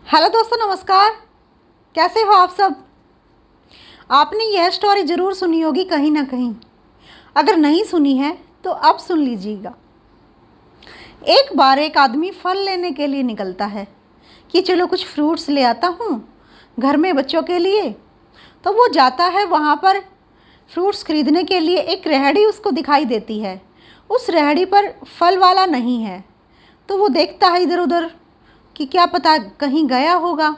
Hello दोस्तों, नमस्कार। कैसे हो आप सब। आपने यह स्टोरी ज़रूर सुनी होगी कहीं ना कहीं। अगर नहीं सुनी है तो अब सुन लीजिएगा। एक बार एक आदमी फल लेने के लिए निकलता है कि चलो कुछ फ्रूट्स ले आता हूँ घर में बच्चों के लिए। तो वो जाता है वहाँ पर फ्रूट्स खरीदने के लिए। एक रेहड़ी उसको दिखाई देती है। उस रेहड़ी पर फल वाला नहीं है। तो वो देखता है इधर उधर कि क्या पता कहीं गया होगा।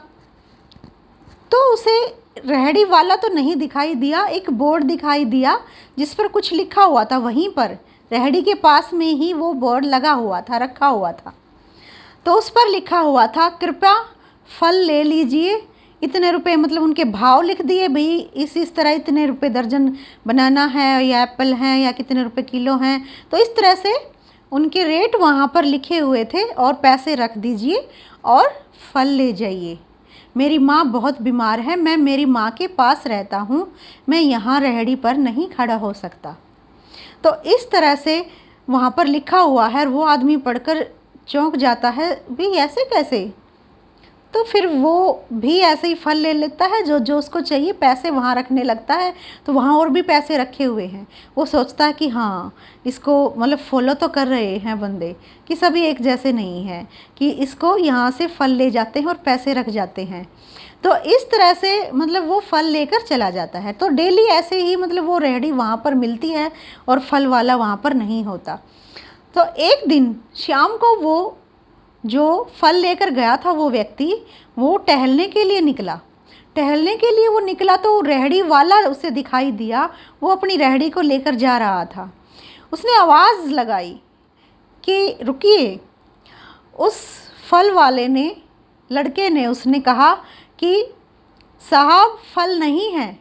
तो उसे रेहड़ी वाला तो नहीं दिखाई दिया, एक बोर्ड दिखाई दिया जिस पर कुछ लिखा हुआ था। वहीं पर रेहड़ी के पास में ही वो बोर्ड लगा हुआ था, रखा हुआ था। तो उस पर लिखा हुआ था, कृपया फल ले लीजिए, इतने रुपए, मतलब उनके भाव लिख दिए भाई, इस तरह इतने रुपए दर्जन बनाना है या एप्पल हैं या कितने रुपए किलो हैं। तो इस तरह से उनके रेट वहाँ पर लिखे हुए थे और पैसे रख दीजिए और फल ले जाइए। मेरी माँ बहुत बीमार है, मैं मेरी माँ के पास रहता हूँ, मैं यहाँ रेहड़ी पर नहीं खड़ा हो सकता। तो इस तरह से वहाँ पर लिखा हुआ है। वो आदमी पढ़कर चौंक जाता है, भी ऐसे कैसे। तो फिर वो भी ऐसे ही फल ले लेता है जो जो उसको चाहिए, पैसे वहाँ रखने लगता है। तो वहाँ और भी पैसे रखे हुए हैं। वो सोचता है कि हाँ, इसको मतलब फॉलो तो कर रहे हैं बंदे, कि सभी एक जैसे नहीं हैं, कि इसको यहाँ से फल ले जाते हैं और पैसे रख जाते हैं। तो इस तरह से मतलब वो फल लेकर चला जाता है। तो डेली ऐसे ही मतलब वो रेहड़ी वहाँ पर मिलती है और फल वाला वहाँ पर नहीं होता। तो एक दिन शाम को वो जो फल लेकर गया था वो व्यक्ति, वो टहलने के लिए निकला। टहलने के लिए वो निकला तो रेहड़ी वाला उसे दिखाई दिया। वो अपनी रेहड़ी को लेकर जा रहा था। उसने आवाज़ लगाई कि रुकिए। उस फल वाले ने, लड़के ने, उसने कहा कि साहब फल नहीं है।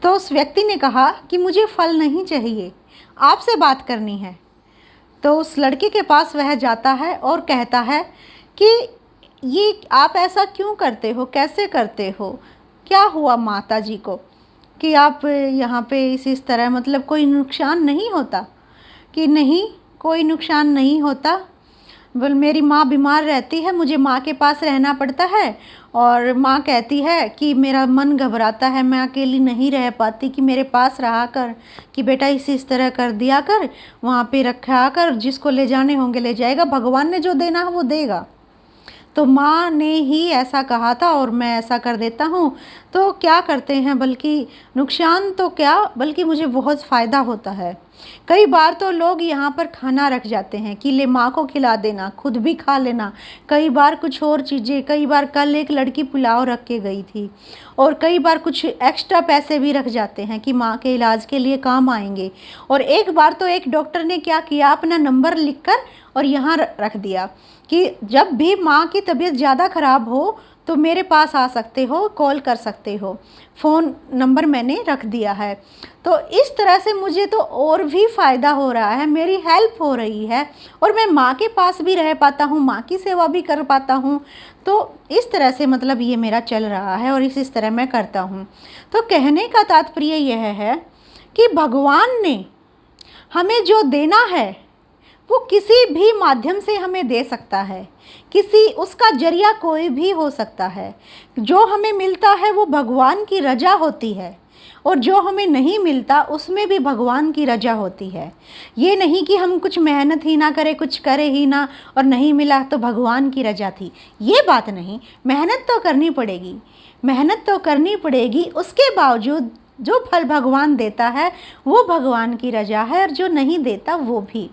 तो उस व्यक्ति ने कहा कि मुझे फल नहीं चाहिए, आपसे बात करनी है। तो उस लड़के के पास वह जाता है और कहता है कि ये आप ऐसा क्यों करते हो, कैसे करते हो, क्या हुआ माता जी को कि आप यहाँ पे इस तरह, मतलब कोई नुकसान नहीं होता। कि नहीं, कोई नुकसान नहीं होता, बोल मेरी माँ बीमार रहती है, मुझे माँ के पास रहना पड़ता है। और माँ कहती है कि मेरा मन घबराता है, मैं अकेली नहीं रह पाती, कि मेरे पास रहा कर, कि बेटा इस तरह कर दिया कर, वहाँ पे रखा कर, जिसको ले जाने होंगे ले जाएगा, भगवान ने जो देना है वो देगा। तो माँ ने ही ऐसा कहा था और मैं ऐसा कर देता हूँ। तो क्या करते हैं, बल्कि नुकसान तो क्या, बल्कि मुझे बहुत फ़ायदा होता है। कई बार तो लोग यहाँ पर खाना रख जाते हैं कि ले माँ को खिला देना, खुद भी खा लेना। कई बार कुछ और चीज़ें, कई बार कल एक लड़की पुलाव रख के गई थी। और कई बार कुछ एक्स्ट्रा पैसे भी रख जाते हैं कि माँ के इलाज के लिए काम आएंगे। और एक बार तो एक डॉक्टर ने क्या किया, अपना नंबर लिखकर और यहाँ रख दिया कि जब भी माँ की तबीयत ज़्यादा ख़राब हो तो मेरे पास आ सकते हो, कॉल कर सकते हो, फ़ोन नंबर मैंने रख दिया है। तो इस तरह से मुझे तो और भी फ़ायदा हो रहा है, मेरी हेल्प हो रही है और मैं माँ के पास भी रह पाता हूँ, माँ की सेवा भी कर पाता हूँ। तो इस तरह से मतलब ये मेरा चल रहा है और इस तरह मैं करता हूँ। तो कहने का तात्पर्य यह है कि भगवान ने हमें जो देना है वो किसी भी माध्यम से हमें दे सकता है, किसी उसका जरिया कोई भी हो सकता है। जो हमें मिलता है वो भगवान की रजा होती है और जो हमें नहीं मिलता उसमें भी भगवान की रजा होती है। ये नहीं कि हम कुछ मेहनत ही ना करें, कुछ करें ही ना और नहीं मिला तो भगवान की रजा थी, ये बात नहीं। मेहनत तो करनी पड़ेगी, मेहनत तो करनी पड़ेगी, उसके बावजूद जो फल भगवान देता है वो भगवान की रजा है और जो नहीं देता वो भी।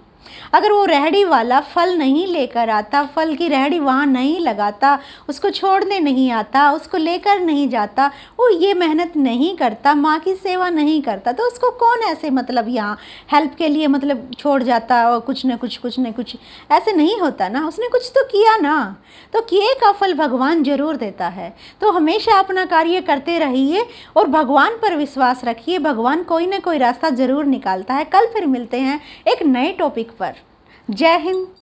अगर वो रेहड़ी वाला फल नहीं लेकर आता, फल की रेहड़ी वहाँ नहीं लगाता, उसको छोड़ने नहीं आता, उसको लेकर नहीं जाता, वो ये मेहनत नहीं करता, माँ की सेवा नहीं करता, तो उसको कौन ऐसे मतलब यहाँ हेल्प के लिए मतलब छोड़ जाता और कुछ न कुछ ऐसे नहीं होता ना। उसने कुछ तो किया ना, तो किए का फल भगवान जरूर देता है। तो हमेशा अपना कार्य करते रहिए और भगवान पर विश्वास रखिए, भगवान कोई ना कोई रास्ता ज़रूर निकालता है। कल फिर मिलते हैं एक नए टॉपिक पर। जय हिंद।